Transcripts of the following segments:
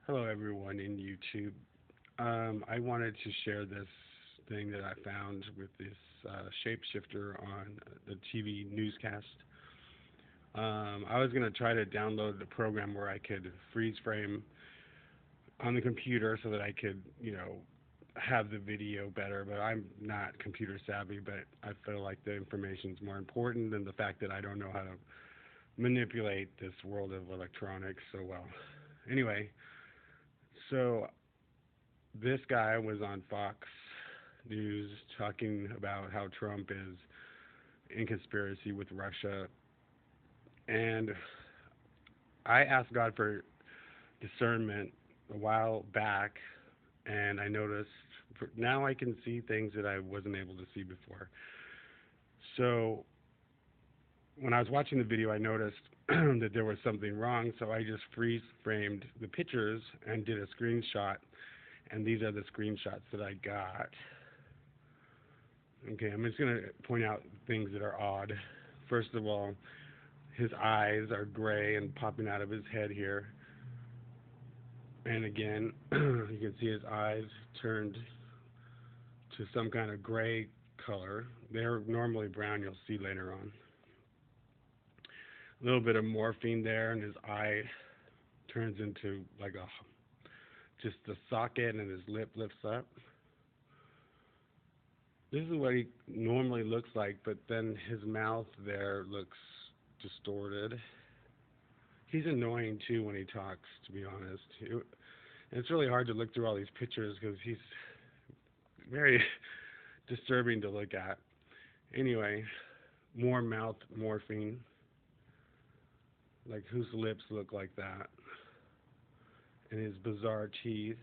Hello, everyone in YouTube. I wanted to share this thing that I found with this shapeshifter on the TV newscast. I was going to try to download the program where I could freeze frame on the computer so that I could, have the video better, but I'm not computer savvy, but I feel like the information's more important than the fact that I don't know how to manipulate this world of electronics so well. Anyway, so this guy was on Fox News talking about how Trump is in conspiracy with Russia. And I asked God for discernment a while back, and I noticed now I can see things that I wasn't able to see before. So when I was watching the video, I noticed that there was something wrong, so I just freeze framed the pictures and did a screenshot, and these are the screenshots that I got. Okay, I'm just going to point out things that are odd. First of all, his eyes are gray and popping out of his head here. And again, you can see his eyes turned to some kind of gray color. They're normally brown, you'll see later on. A little bit of morphine there, and his eye turns into like a just the socket, and his lip lifts up. This is what he normally looks like, but then his mouth there looks distorted. He's annoying too when he talks, to be honest. It's really hard to look through all these pictures because he's very disturbing to look at. Anyway, more mouth morphine, like whose lips look like that, and his bizarre teeth.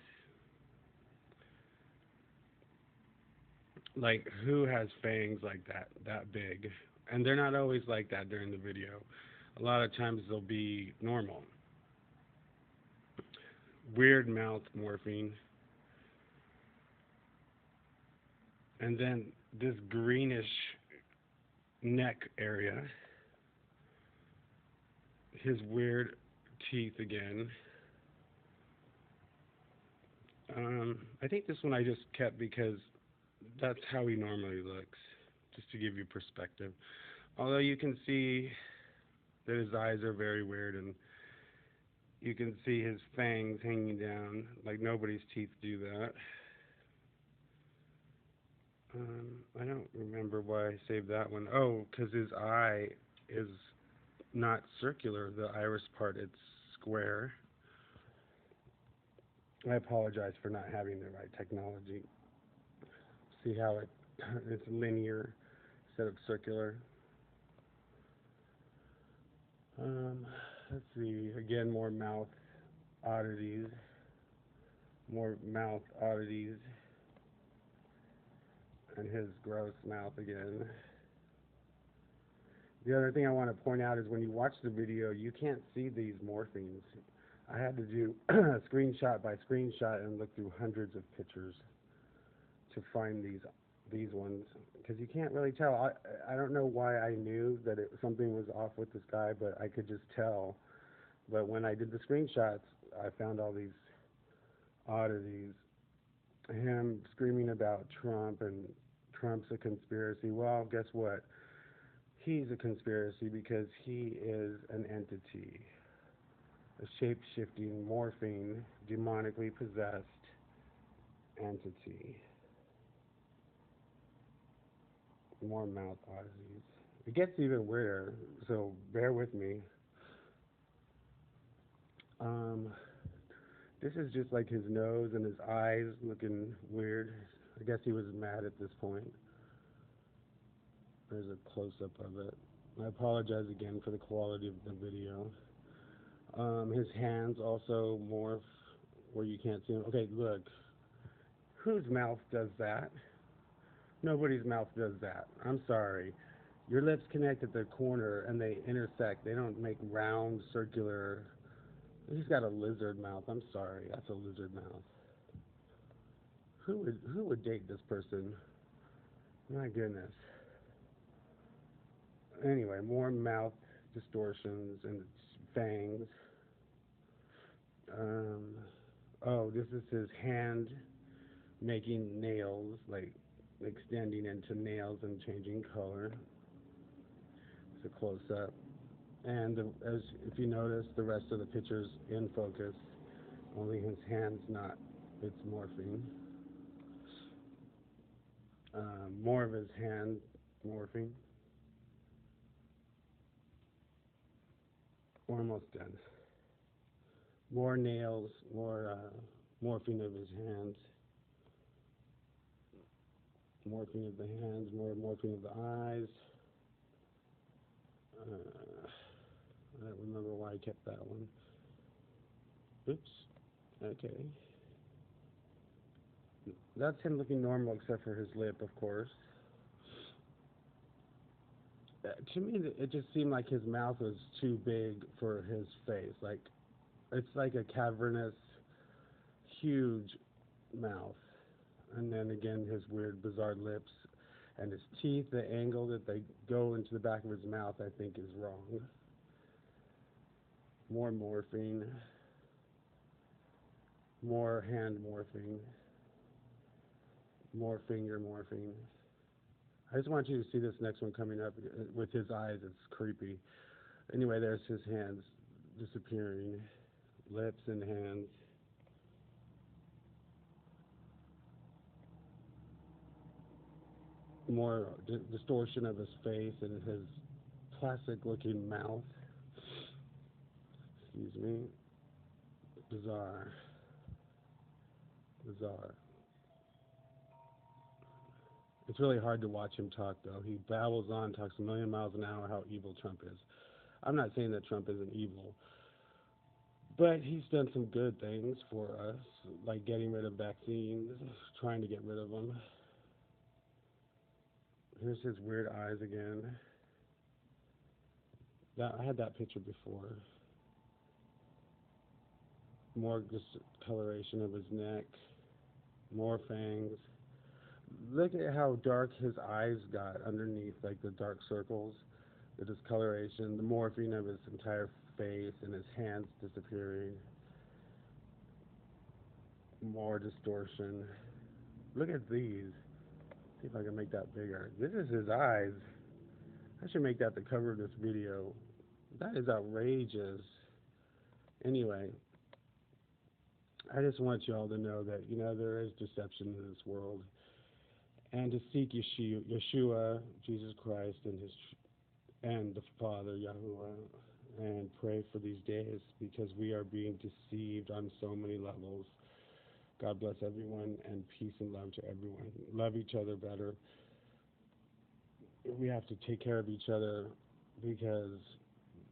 Like who has fangs like that big? And they're not always like that during the video. A lot of times they'll be normal. Weird mouth morphine, and then this greenish neck area. His weird teeth again. I think this one I just kept because that's how he normally looks, just to give you perspective. Although you can see that his eyes are very weird, and you can see his fangs hanging down like nobody's teeth do that. I don't remember why I saved that one. Oh, because his eye is not circular, the iris part, it's square. I apologize for not having the right technology. See how it's linear instead of circular. Um, let's see. Again, more mouth oddities. More mouth oddities. And his gross mouth again. The other thing I want to point out is when you watch the video, you can't see these morphines. I had to do screenshot by screenshot and look through hundreds of pictures to find these ones because you can't really tell. I don't know why I knew that something was off with this guy, but I could just tell. But when I did the screenshots, I found all these oddities. Him screaming about Trump and Trump's a conspiracy. Well, guess what? He's a conspiracy because he is an entity, a shape shifting, morphing, demonically possessed entity. More mouth oddities. It gets even weirder, so bear with me. Um, this is just like his nose and his eyes looking weird. I guess he was mad at this point. There's a close up of it. I apologize again for the quality of the video. His hands also morph where you can't see him. Okay, look. Whose mouth does that? Nobody's mouth does that. I'm sorry. Your lips connect at the corner and they intersect. They don't make round, circular. He's got a lizard mouth. I'm sorry. That's a lizard mouth. Who would date this person? My goodness. Anyway, more mouth distortions and fangs. Um, Oh, this is his hand making nails, like extending into nails and changing color. It's a close up. And as if you notice, the rest of the picture's in focus. Only his hand's not. It's morphing. More of his hand morphing. Almost done. More nails, more morphing of his hands, morphing of the hands, more morphing of the eyes. I don't remember why I kept that one. Oops. Okay. That's him looking normal except for his lip, of course. To me, it just seemed like his mouth was too big for his face. Like, it's like a cavernous, huge mouth. And then again, his weird, bizarre lips. And his teeth, the angle that they go into the back of his mouth, I think is wrong. More morphing. More hand morphing. More finger morphing. I just want you to see this next one coming up with his eyes. It's creepy. Anyway, there's his hands disappearing. Lips and hands. More distortion of his face and his plastic looking mouth. Excuse me. Bizarre. Bizarre. It's really hard to watch him talk, though. He babbles on, talks a million miles an hour how evil Trump is. I'm not saying that Trump isn't evil, but he's done some good things for us, like getting rid of vaccines, trying to get rid of them. Here's his weird eyes again. I had that picture before. More discoloration of his neck, more fangs. Look at how dark his eyes got underneath, like the dark circles, the discoloration, the morphing of his entire face, and his hands disappearing. More distortion. Look at these. See if I can make that bigger. This is his eyes. I should make that the cover of this video. That is outrageous. Anyway, I just want you all to know that, there is deception in this world. And to seek Yeshua, Jesus Christ, and the Father, Yahweh, and pray for these days because we are being deceived on so many levels. God bless everyone and peace and love to everyone. Love each other better. We have to take care of each other because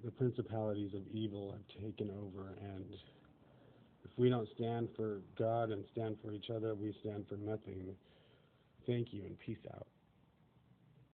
the principalities of evil have taken over, and if we don't stand for God and stand for each other, we stand for nothing. Thank you and peace out.